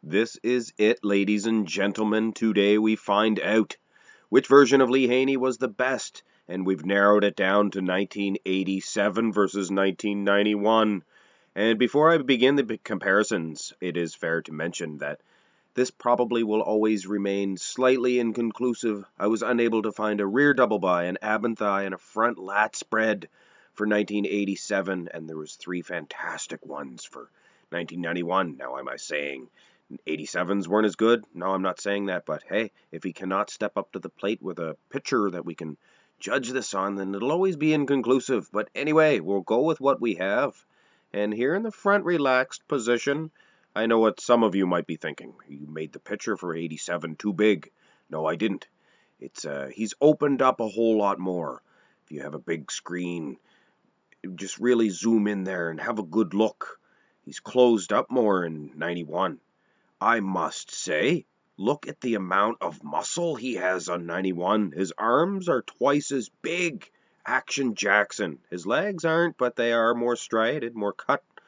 This is it, ladies and gentlemen. Today we find out which version of Lee Haney was the best, and we've narrowed it down to 1987 versus 1991. And before I begin the comparisons, it is fair to mention that this probably will always remain slightly inconclusive. I was unable to find a rear double by, an ab and thigh, and a front lat spread for 1987, and there was three fantastic ones for 1991. Now, am I saying 87s weren't as good? No, I'm not saying that, but hey, if he cannot step up to the plate with a pitcher that we can judge this on, then it'll always be inconclusive. But anyway, we'll go with what we have. And here in the front relaxed position, I know what some of you might be thinking. You made the pitcher for 87 too big. No, I didn't. He's opened up a whole lot more. If you have a big screen, just really zoom in there and have a good look. He's closed up more in 91. I must say, look at the amount of muscle he has on 91. His arms are twice as big. Action Jackson. His legs aren't, but they are more striated, more cut. I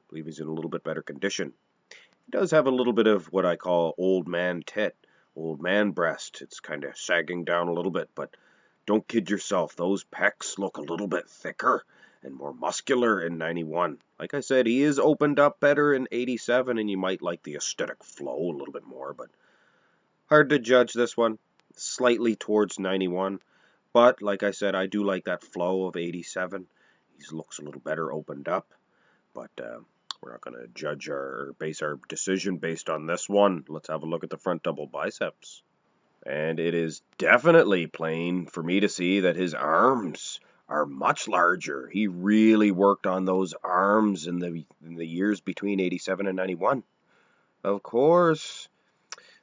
believe he's in a little bit better condition. He does have a little bit of what I call old man tit, old man breast. It's kind of sagging down a little bit, but don't kid yourself. Those pecs look a little bit thicker and more muscular in 91. Like I said, he is opened up better in 87, and you might like the aesthetic flow a little bit more, but hard to judge this one. Slightly towards 91, but like I said, I do like that flow of 87. He looks a little better opened up, but we're not going to judge or base our decision based on this one. Let's have a look at the front double biceps. And it is definitely plain for me to see that his arms are much larger. He really worked on those arms in the years between 87 and 91. Of course,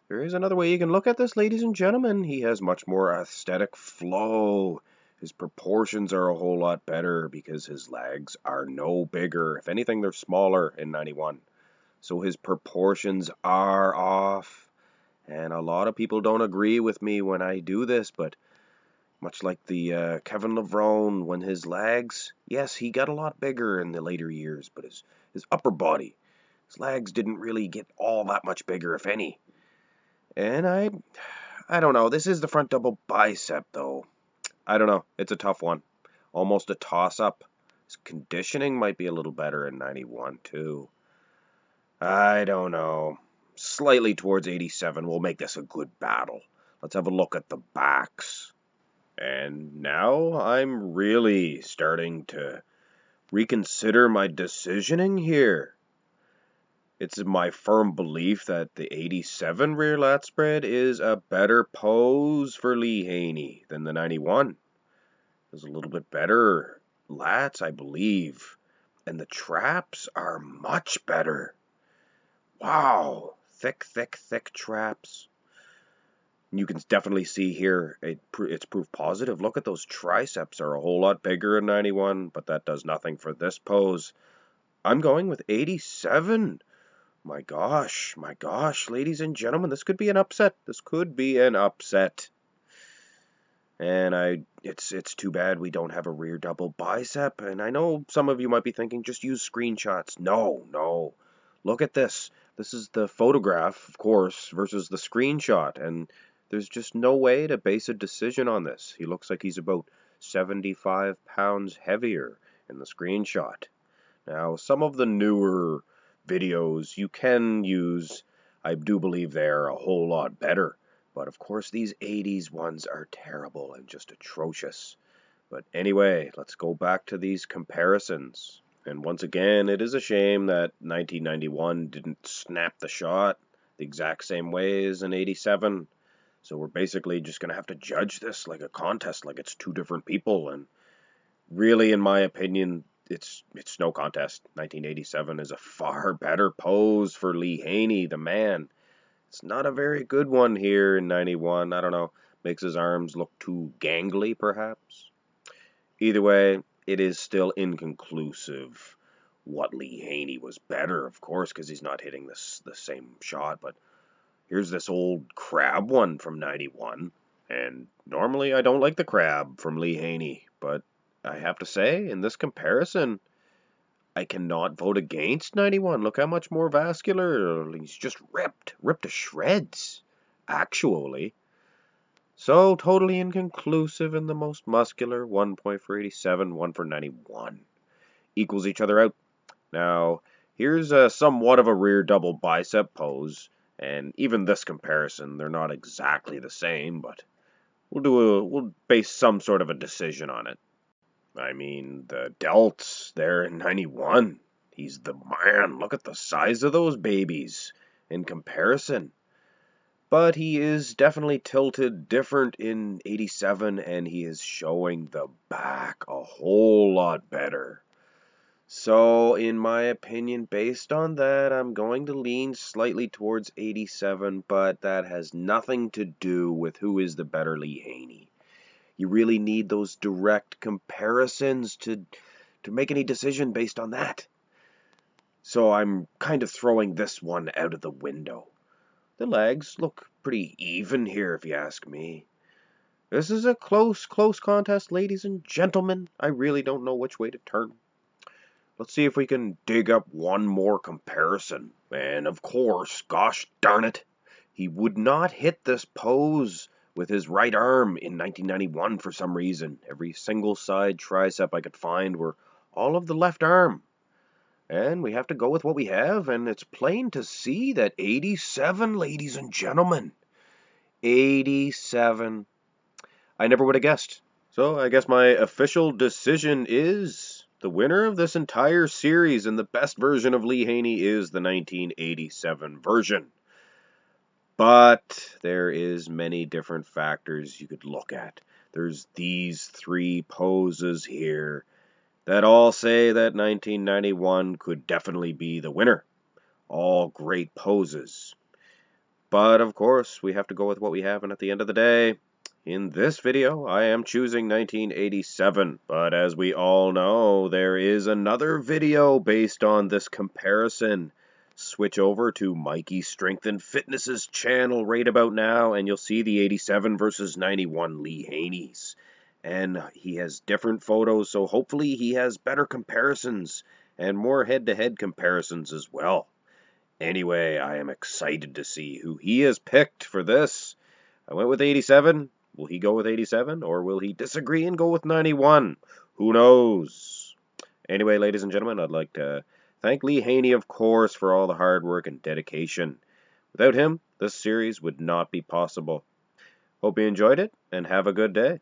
there is another way you can look at this, ladies and gentlemen. He has much more aesthetic flow. His proportions are a whole lot better because his legs are no bigger. If anything, they're smaller in 91. So his proportions are off. And a lot of people don't agree with me when I do this, but much like the Kevin Levrone, when his legs, yes, he got a lot bigger in the later years, but his upper body, his legs didn't really get all that much bigger, if any. And I don't know. This is the front double bicep, though. I don't know. It's a tough one. Almost a toss-up. His conditioning might be a little better in 91, too. I don't know. Slightly towards 87 will make this a good battle. Let's have a look at the backs. And now I'm really starting to reconsider my decisioning here. It's my firm belief that the 87 rear lat spread is a better pose for Lee Haney than the 91. There's a little bit better lats, I believe. And the traps are much better. Wow. Thick, thick, thick traps. You can definitely see here it's proof positive. Look at those triceps are a whole lot bigger in 91, but that does nothing for this pose. I'm going with 87. My gosh, ladies and gentlemen, this could be an upset. This could be an upset. And it's too bad we don't have a rear double bicep. And I know some of you might be thinking, just use screenshots. No. Look at this. This is the photograph, of course, versus the screenshot. And there's just no way to base a decision on this. He looks like he's about 75 pounds heavier in the screenshot. Now, some of the newer videos you can use, I do believe they're a whole lot better. But of course, these 80s ones are terrible and just atrocious. But anyway, let's go back to these comparisons. And once again, it is a shame that 1991 didn't snap the shot the exact same way as in 87. So we're basically just going to have to judge this like a contest, like it's two different people. And really, in my opinion, it's no contest. 1987 is a far better pose for Lee Haney, the man. It's not a very good one here in 91. I don't know. Makes his arms look too gangly, perhaps. Either way, it is still inconclusive what Lee Haney was better, of course, because he's not hitting the same shot. But here's this old crab one from 91. And normally I don't like the crab from Lee Haney, but I have to say, in this comparison, I cannot vote against 91. Look how much more vascular. He's just ripped to shreds, actually. So totally inconclusive in the most muscular. 1 point for 87, 1 for 91. Equals each other out. Now, here's somewhat of a rear double bicep pose. And even this comparison, they're not exactly the same, but we'll base some sort of a decision on it. I mean, the delts there in 91. He's the man. Look at the size of those babies in comparison. But he is definitely tilted different in 87, and he is showing the back a whole lot better. So, in my opinion, based on that, I'm going to lean slightly towards 87, but that has nothing to do with who is the better Lee Haney. You really need those direct comparisons to make any decision based on that. So I'm kind of throwing this one out of the window. The legs look pretty even here, if you ask me. This is a close contest, ladies and gentlemen. I really don't know which way to turn. Let's see if we can dig up one more comparison. And of course, gosh darn it, he would not hit this pose with his right arm in 1991 for some reason. Every single side tricep I could find were all of the left arm. And we have to go with what we have, and it's plain to see that 87, ladies and gentlemen. 87. I never would have guessed. So I guess my official decision is the winner of this entire series and the best version of Lee Haney is the 1987 version. But there is many different factors you could look at. There's these three poses here that all say that 1991 could definitely be the winner. All great poses. But of course, we have to go with what we have, and at the end of the day, in this video, I am choosing 1987. But as we all know, there is another video based on this comparison. Switch over to Mikey Strength and Fitness's channel right about now, and you'll see the 87 versus 91 Lee Haney's. And he has different photos, so hopefully he has better comparisons and more head-to-head comparisons as well. Anyway, I am excited to see who he has picked for this. I went with 87. Will he go with 87, or will he disagree and go with 91? Who knows? Anyway, ladies and gentlemen, I'd like to thank Lee Haney, of course, for all the hard work and dedication. Without him, this series would not be possible. Hope you enjoyed it, and have a good day.